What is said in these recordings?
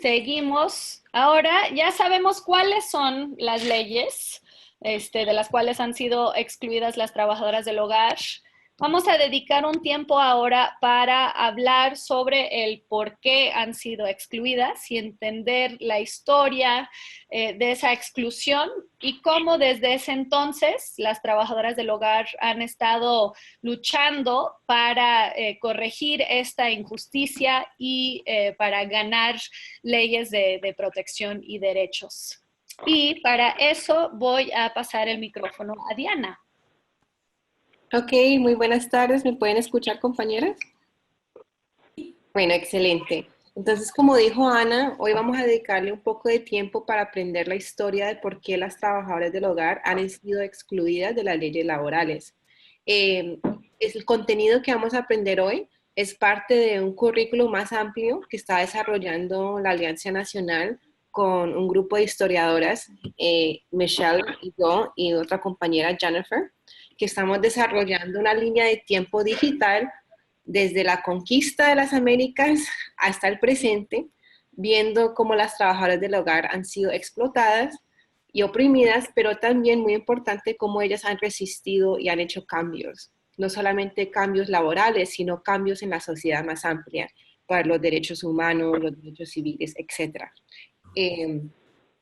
Seguimos. Ahora ya sabemos cuáles son las leyes de las cuales han sido excluidas las trabajadoras del hogar. Vamos a dedicar un tiempo ahora para hablar sobre el por qué han sido excluidas y entender la historia de esa exclusión y cómo desde ese entonces las trabajadoras del hogar han estado luchando para corregir esta injusticia y para ganar leyes de protección y derechos. Y para eso voy a pasar el micrófono a Diana. Ok, muy buenas tardes. ¿Me pueden escuchar, compañeras? Bueno, excelente. Entonces, como dijo Ana, hoy vamos a dedicarle un poco de tiempo para aprender la historia de por qué las trabajadoras del hogar han sido excluidas de las leyes laborales. El contenido que vamos a aprender hoy es parte de un currículo más amplio que está desarrollando la Alianza Nacional con un grupo de historiadoras, Michelle y yo y otra compañera, Jennifer, que estamos desarrollando una línea de tiempo digital desde la conquista de las Américas hasta el presente, viendo cómo las trabajadoras del hogar han sido explotadas y oprimidas, pero también muy importante cómo ellas han resistido y han hecho cambios, no solamente cambios laborales, sino cambios en la sociedad más amplia, para los derechos humanos, los derechos civiles, etc.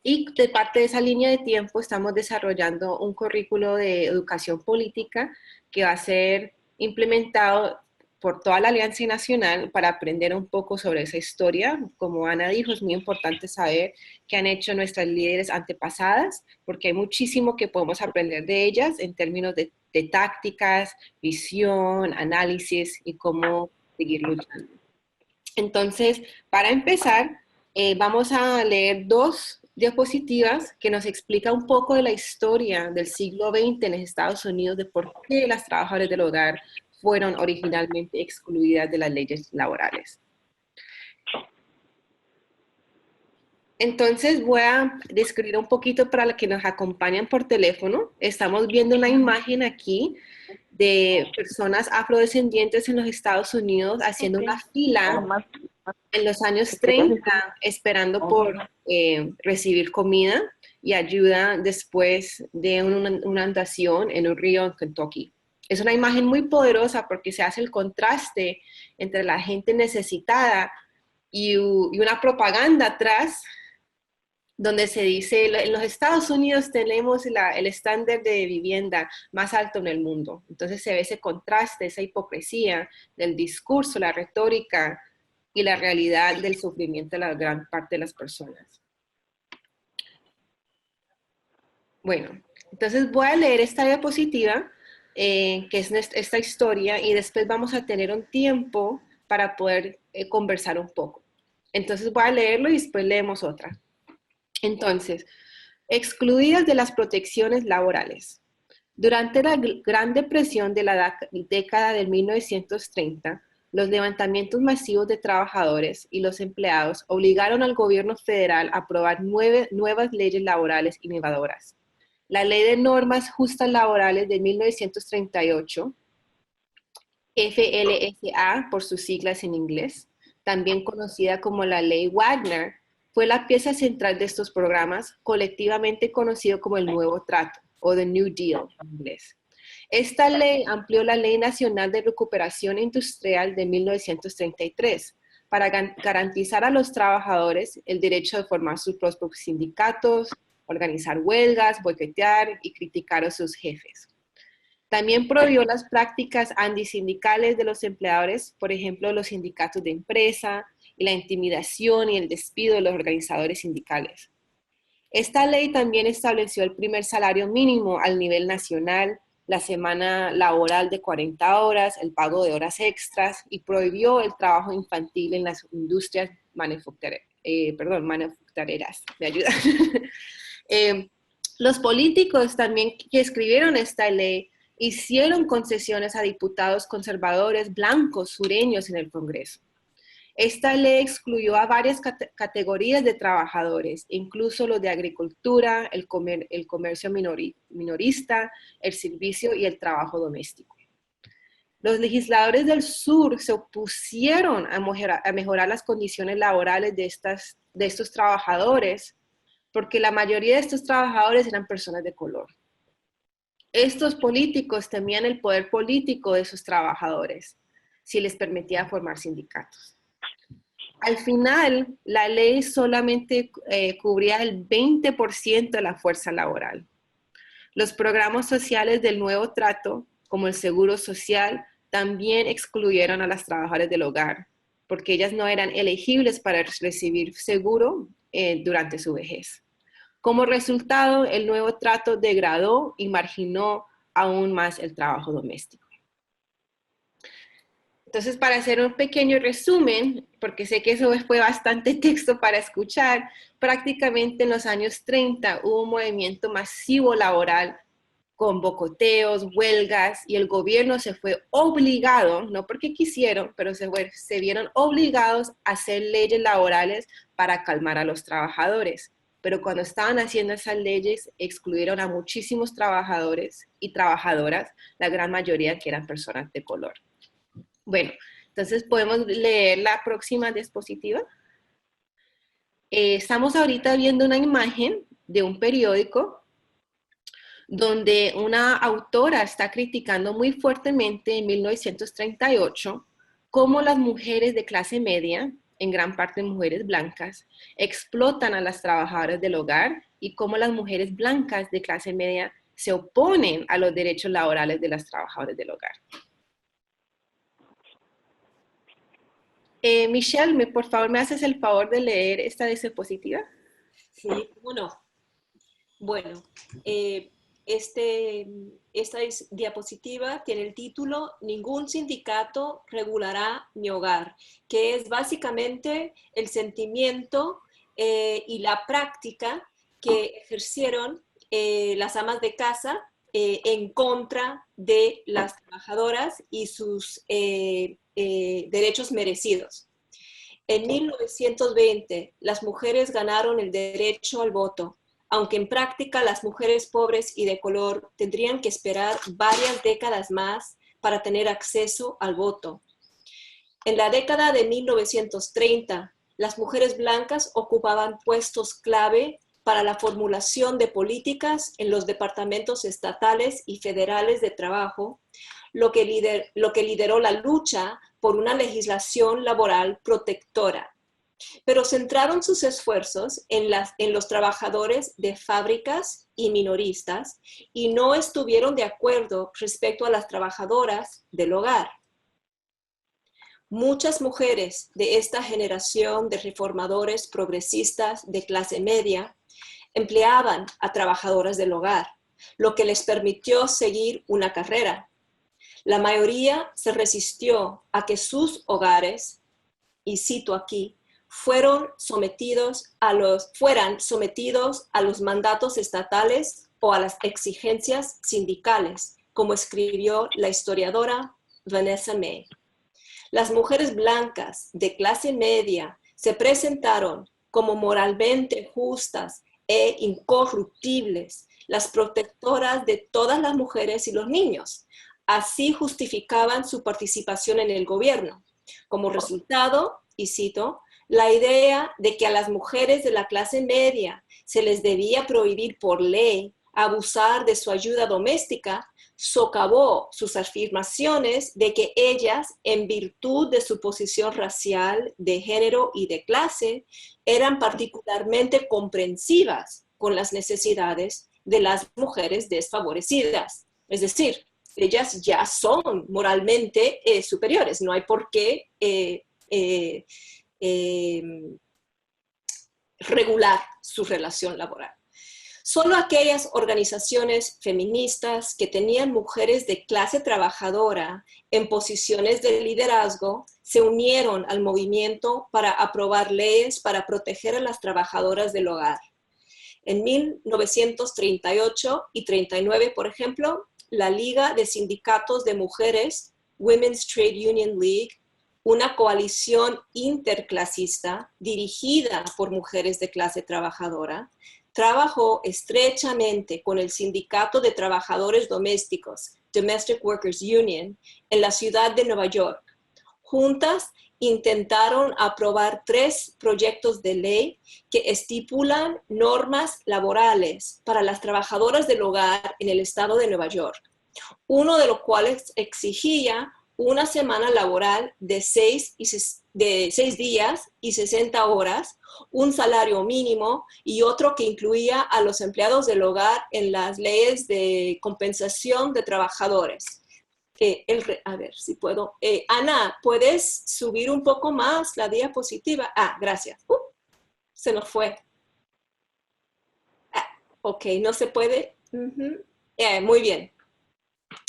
Y de parte de esa línea de tiempo estamos desarrollando un currículo de educación política que va a ser implementado por toda la Alianza Nacional para aprender un poco sobre esa historia. Como Ana dijo, es muy importante saber qué han hecho nuestras líderes antepasadas, porque hay muchísimo que podemos aprender de ellas en términos de tácticas, visión, análisis y cómo seguir luchando. Entonces, para empezar, vamos a leer dos diapositivas que nos explica un poco de la historia del siglo XX en los Estados Unidos, de por qué las trabajadoras del hogar fueron originalmente excluidas de las leyes laborales. Entonces voy a describir un poquito para los que nos acompañan por teléfono. Estamos viendo una imagen aquí de personas afrodescendientes en los Estados Unidos haciendo una fila en los años 30 esperando por recibir comida y ayuda después de una inundación en un río en Kentucky. Es una imagen muy poderosa porque se hace el contraste entre la gente necesitada y una propaganda atrás donde se dice, en los Estados Unidos tenemos el estándar de vivienda más alto en el mundo. Entonces se ve ese contraste, esa hipocresía del discurso, la retórica y la realidad del sufrimiento de la gran parte de las personas. Bueno, entonces voy a leer esta diapositiva, que es esta historia, y después vamos a tener un tiempo para poder conversar un poco. Entonces voy a leerlo y después leemos otra. Entonces, excluidas de las protecciones laborales. Durante la Gran Depresión de la década de 1930, los levantamientos masivos de trabajadores y los empleados obligaron al gobierno federal a aprobar nuevas leyes laborales innovadoras. La Ley de Normas Justas Laborales de 1938, FLSA por sus siglas en inglés, también conocida como la Ley Wagner, fue la pieza central de estos programas, colectivamente conocido como el Nuevo Trato o The New Deal en inglés. Esta ley amplió la Ley Nacional de Recuperación Industrial de 1933 para garantizar a los trabajadores el derecho de formar sus propios sindicatos, organizar huelgas, boicotear y criticar a sus jefes. También prohibió las prácticas antisindicales de los empleadores, por ejemplo, los sindicatos de empresa y la intimidación y el despido de los organizadores sindicales. Esta ley también estableció el primer salario mínimo al nivel nacional, la semana laboral de 40 horas, el pago de horas extras y prohibió el trabajo infantil en las industrias manufactureras. ¿Me ayuda? Los políticos también que escribieron esta ley hicieron concesiones a diputados conservadores blancos sureños en el Congreso. Esta ley excluyó a varias categorías de trabajadores, incluso los de agricultura, el comercio minorista, el servicio y el trabajo doméstico. Los legisladores del sur se opusieron a mejorar las condiciones laborales de estos trabajadores, porque la mayoría de estos trabajadores eran personas de color. Estos políticos temían el poder político de esos trabajadores, si les permitía formar sindicatos. Al final, la ley solamente cubría el 20% de la fuerza laboral. Los programas sociales del nuevo trato, como el seguro social, también excluyeron a las trabajadoras del hogar, porque ellas no eran elegibles para recibir seguro durante su vejez. Como resultado, el nuevo trato degradó y marginó aún más el trabajo doméstico. Entonces, para hacer un pequeño resumen, porque sé que eso fue bastante texto para escuchar, prácticamente en los años 30 hubo un movimiento masivo laboral con bocoteos, huelgas, y el gobierno se fue obligado, no porque quisieron, pero se vieron obligados a hacer leyes laborales para calmar a los trabajadores. Pero cuando estaban haciendo esas leyes, excluyeron a muchísimos trabajadores y trabajadoras, la gran mayoría que eran personas de color. Bueno, entonces podemos leer la próxima diapositiva. Estamos ahorita viendo una imagen de un periódico donde una autora está criticando muy fuertemente en 1938 cómo las mujeres de clase media, en gran parte mujeres blancas, explotan a las trabajadoras del hogar y cómo las mujeres blancas de clase media se oponen a los derechos laborales de las trabajadoras del hogar. Michelle, por favor, ¿me haces el favor de leer esta diapositiva? Sí, cómo no. Bueno, esta diapositiva tiene el título "Ningún sindicato regulará mi hogar", que es básicamente el sentimiento y la práctica que ejercieron las amas de casa en contra de las trabajadoras y sus derechos merecidos. En 1920, las mujeres ganaron el derecho al voto, aunque en práctica las mujeres pobres y de color tendrían que esperar varias décadas más para tener acceso al voto. En la década de 1930, las mujeres blancas ocupaban puestos clave para la formulación de políticas en los departamentos estatales y federales de trabajo, lo que lideró la lucha por una legislación laboral protectora. Pero centraron sus esfuerzos en los trabajadores de fábricas y minoristas y no estuvieron de acuerdo respecto a las trabajadoras del hogar. Muchas mujeres de esta generación de reformadores progresistas de clase media empleaban a trabajadoras del hogar, lo que les permitió seguir una carrera. La mayoría se resistió a que sus hogares, y cito aquí, fueran sometidos a los mandatos estatales o a las exigencias sindicales, como escribió la historiadora Vanessa May. Las mujeres blancas de clase media se presentaron como moralmente justas e incorruptibles, las protectoras de todas las mujeres y los niños. Así justificaban su participación en el gobierno. Como resultado, y cito, la idea de que a las mujeres de la clase media se les debía prohibir por ley abusar de su ayuda doméstica socavó sus afirmaciones de que ellas, en virtud de su posición racial, de género y de clase, eran particularmente comprensivas con las necesidades de las mujeres desfavorecidas. Es decir, ellas ya son moralmente superiores, no hay por qué regular su relación laboral. Solo aquellas organizaciones feministas que tenían mujeres de clase trabajadora en posiciones de liderazgo se unieron al movimiento para aprobar leyes para proteger a las trabajadoras del hogar. En 1938 y 39, por ejemplo, la Liga de Sindicatos de Mujeres, Women's Trade Union League, una coalición interclasista dirigida por mujeres de clase trabajadora, trabajó estrechamente con el Sindicato de Trabajadores Domésticos, Domestic Workers Union, en la ciudad de Nueva York. Juntas intentaron aprobar 3 proyectos de ley que estipulan normas laborales para las trabajadoras del hogar en el estado de Nueva York. Uno de los cuales exigía una semana laboral de 6 días y 60 horas, un salario mínimo, y otro que incluía a los empleados del hogar en las leyes de compensación de trabajadores. A ver si puedo. Ana, ¿puedes subir un poco más la diapositiva? Ah, gracias. Se nos fue. Ok, no se puede. Muy bien.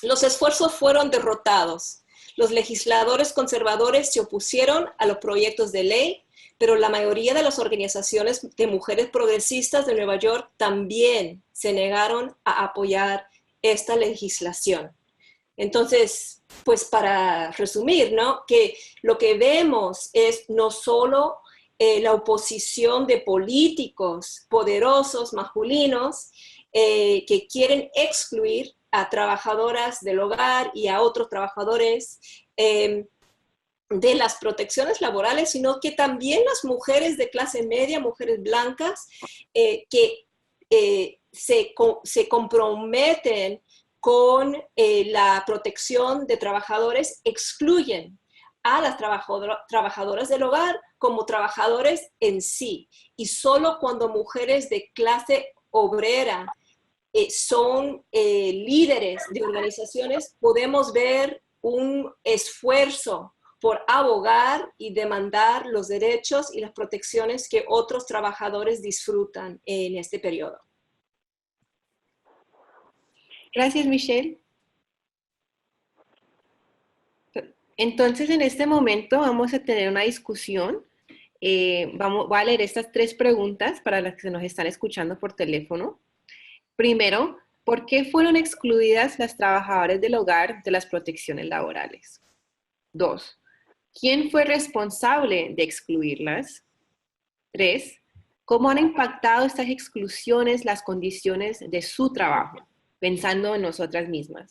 Los esfuerzos fueron derrotados. Los legisladores conservadores se opusieron a los proyectos de ley, pero la mayoría de las organizaciones de mujeres progresistas de Nueva York también se negaron a apoyar esta legislación. Entonces, pues para resumir, ¿no? Que lo que vemos es no solo la oposición de políticos poderosos, masculinos, que quieren excluir a trabajadoras del hogar y a otros trabajadores de las protecciones laborales, sino que también las mujeres de clase media, mujeres blancas, que se comprometen con la protección de trabajadores, excluyen a las trabajadoras del hogar como trabajadores en sí. Y solo cuando mujeres de clase obrera son líderes de organizaciones, podemos ver un esfuerzo por abogar y demandar los derechos y las protecciones que otros trabajadores disfrutan en este periodo. Gracias, Michelle. Entonces, en este momento vamos a tener una discusión. Voy a leer estas 3 preguntas para las que se nos están escuchando por teléfono. Primero, ¿por qué fueron excluidas las trabajadoras del hogar de las protecciones laborales? 2, ¿quién fue responsable de excluirlas? 3, ¿cómo han impactado estas exclusiones las condiciones de su trabajo? Pensando en nosotras mismas.